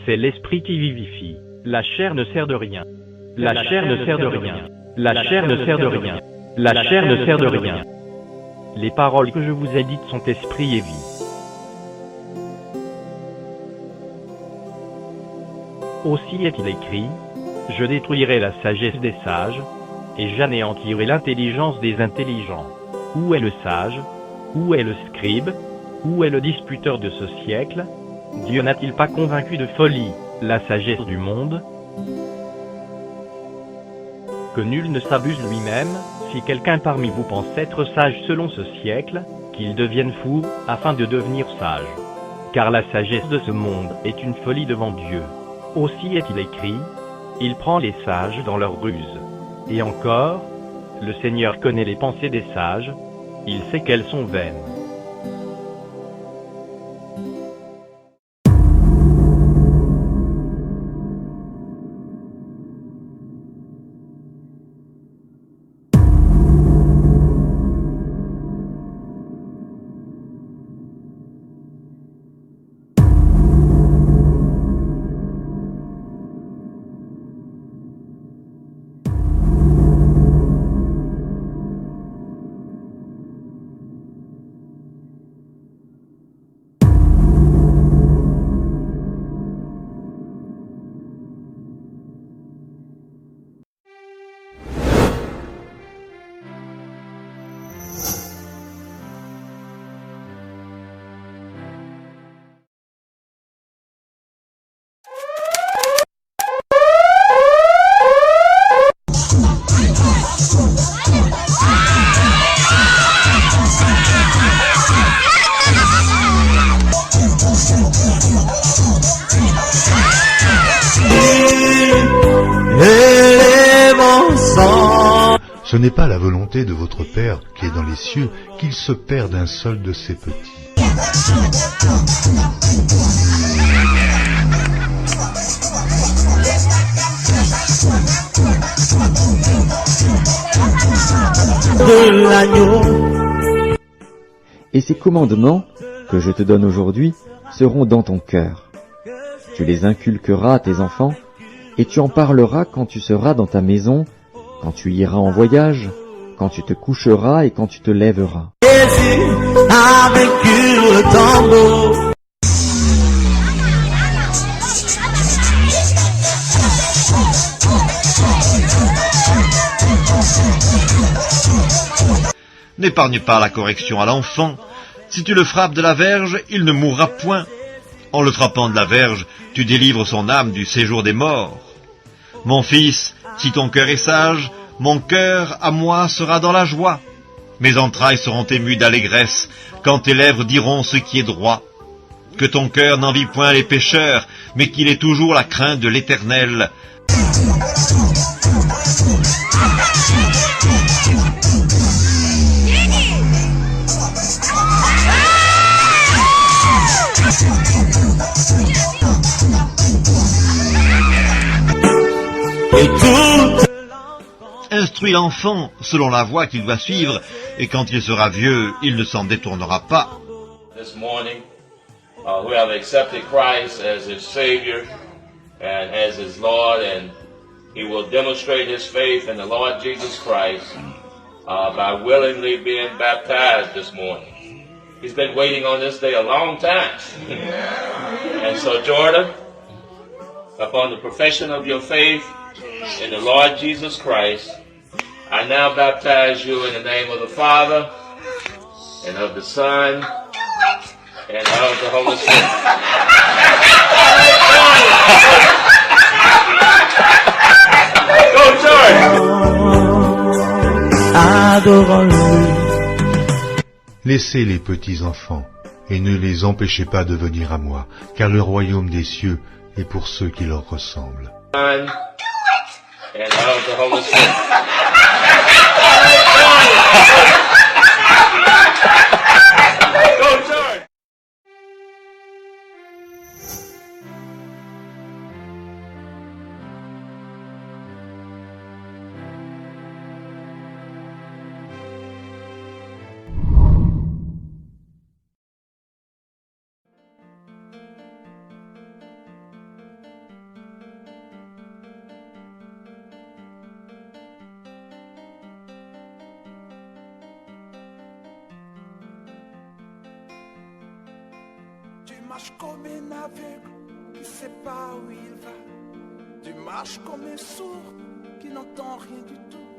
C'est l'esprit qui vivifie. La chair ne sert de rien. La chair ne sert de rien. La chair ne sert de rien. La chair ne sert de rien. Les paroles que je vous ai dites sont esprit et vie. Aussi est-il écrit, je détruirai la sagesse des sages, et j'anéantirai l'intelligence des intelligents. Où est le sage? Où est le scribe? Où est le disputeur de ce siècle? Dieu n'a-t-il pas convaincu de folie la sagesse du monde? Que nul ne s'abuse lui-même, si quelqu'un parmi vous pense être sage selon ce siècle, qu'il devienne fou, afin de devenir sage. Car la sagesse de ce monde est une folie devant Dieu. Aussi est-il écrit, il prend les sages dans leur ruse. Et encore, le Seigneur connaît les pensées des sages, il sait qu'elles sont vaines. Ce n'est pas la volonté de votre Père qui est dans les cieux qu'il se perde un seul de ses petits. De l'agneau. Et ces commandements que je te donne aujourd'hui seront dans ton cœur. Tu les inculqueras à tes enfants, et tu en parleras quand tu seras dans ta maison, quand tu iras en voyage, quand tu te coucheras et quand tu te lèveras. Jésus a vaincu le tombeau. N'épargne pas la correction à l'enfant. Si tu le frappes de la verge, il ne mourra point. En le frappant de la verge, tu délivres son âme du séjour des morts. Mon fils, si ton cœur est sage, mon cœur à moi sera dans la joie. Mes entrailles seront émues d'allégresse, quand tes lèvres diront ce qui est droit. Que ton cœur n'envie point les pécheurs, mais qu'il ait toujours la crainte de l'Éternel. Instruis l'enfant selon la voie qu'il doit suivre, et quand il sera vieux, il ne s'en détournera pas. This morning, who have accepted Christ as his Savior and as his Lord, and he will demonstrate his faith in the Lord Jesus Christ by willingly being baptized this morning. He's been waiting on this day a long time. And so, Jordan, upon the profession of your faith in the Lord Jesus Christ, I now baptize you in the name of the Father, and of the Son, and of the Holy Spirit. Go, Jordan! Laissez les petits enfants, et ne les empêchez pas de venir à moi, car le royaume des cieux est pour ceux qui leur ressemblent. And of the Holy Spirit. Go, George! Tu marches comme un aveugle qui sait pas où il va. Tu marches comme un sourd qui n'entend rien du tout.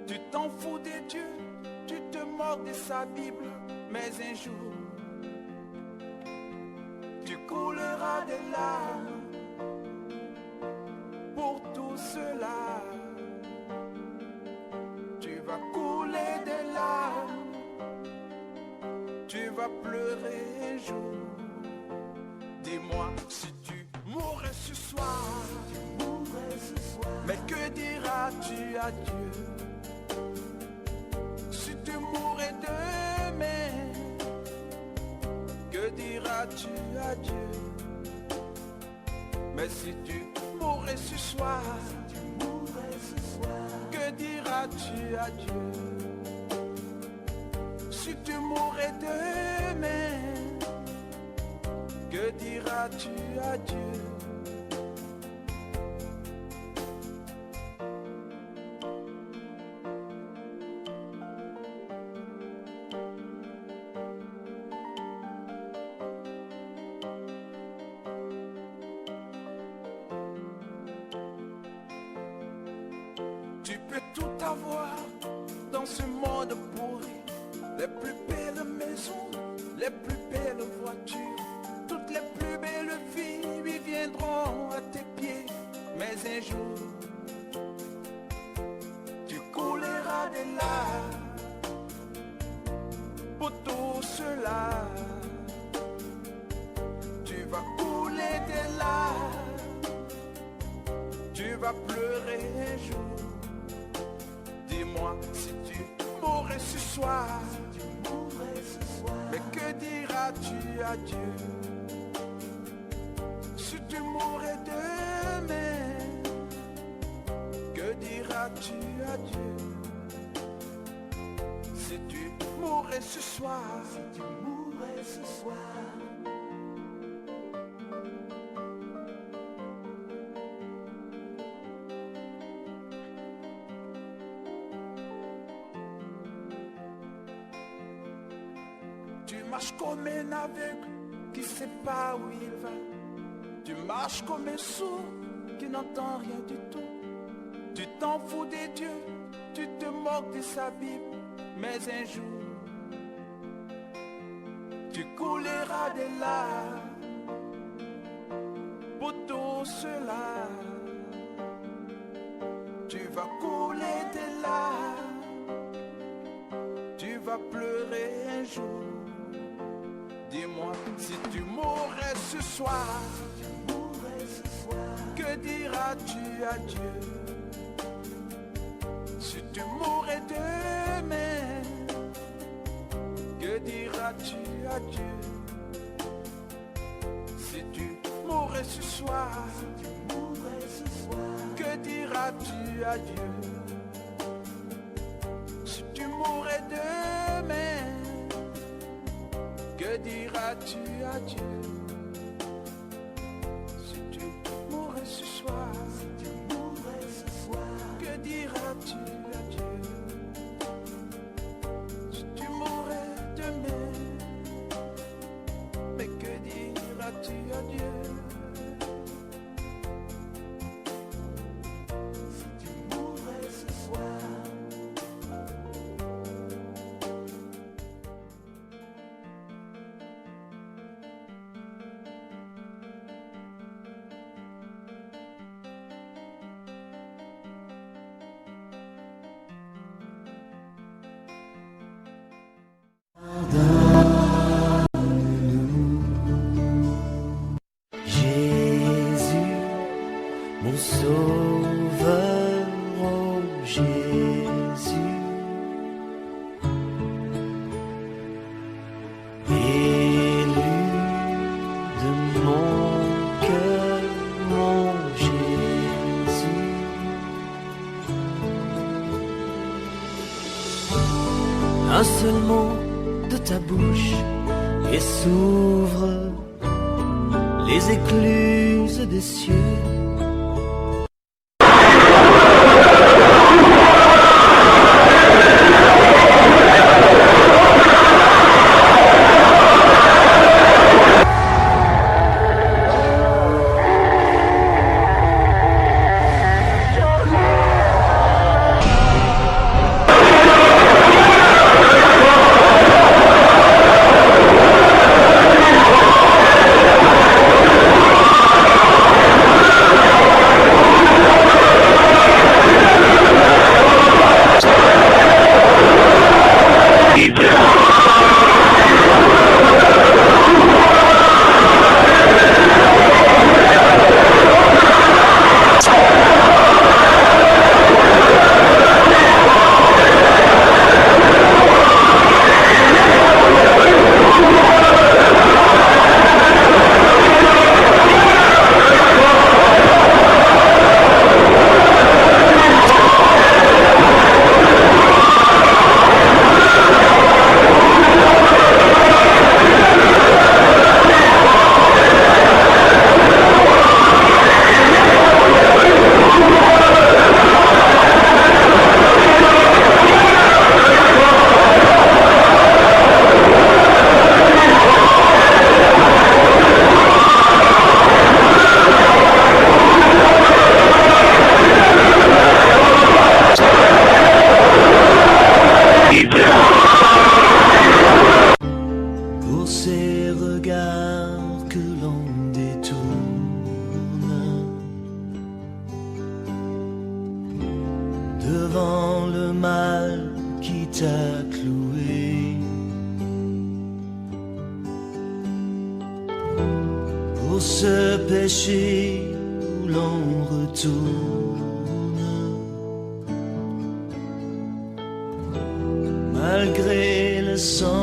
Tu t'en fous de Dieu, tu te moques de sa Bible. Mais un jour, tu couleras des larmes pour tout cela. Tu vas couler des larmes, tu vas pleurer un jour. Dis-moi si tu mourrais ce soir, mais que diras-tu à Dieu? Si tu mourrais demain, que diras-tu à Dieu? Mais si tu mourrais ce soir, que diras-tu à Dieu? Si tu mourrais demain, que diras-tu à Dieu? Tu peux tout avoir dans ce monde pourri, les plus belles maisons, les plus belles voitures. Toutes les plus belles filles viendront à tes pieds. Mais un jour, tu couleras des larmes pour tout cela. Tu vas couler des larmes, tu vas pleurer un jour. Dis-moi si tu mourrais ce soir, mais que diras-tu à Dieu? Si tu mourrais demain, que diras-tu à Dieu? Si tu mourrais ce soir, tu marches comme un aveugle qui sait pas où il va. Tu marches comme un sourd qui n'entend rien du tout. Tu t'en fous des dieux, tu te moques de sa Bible. Mais un jour, tu couleras des larmes pour tout cela. Tu vas couler des larmes, tu vas pleurer un jour. Dis-moi si tu mourrais ce soir, que diras-tu à Dieu? Si tu mourrais demain, que diras-tu à Dieu? Si tu mourrais ce soir, que diras-tu à Dieu? Si tu mourrais demain, que diras-tu à Dieu? Si tu mourrais ce soir, que diras-tu à Dieu? Si tu mourrais demain, mais que diras-tu à Dieu? Si tu mourrais ce soir. un seul mot de ta bouche et s'ouvrent les écluses des cieux. Pour ces regards que l'on détourne devant le mal qui t'a cloué, pour ce péché où l'on retourne malgré le sang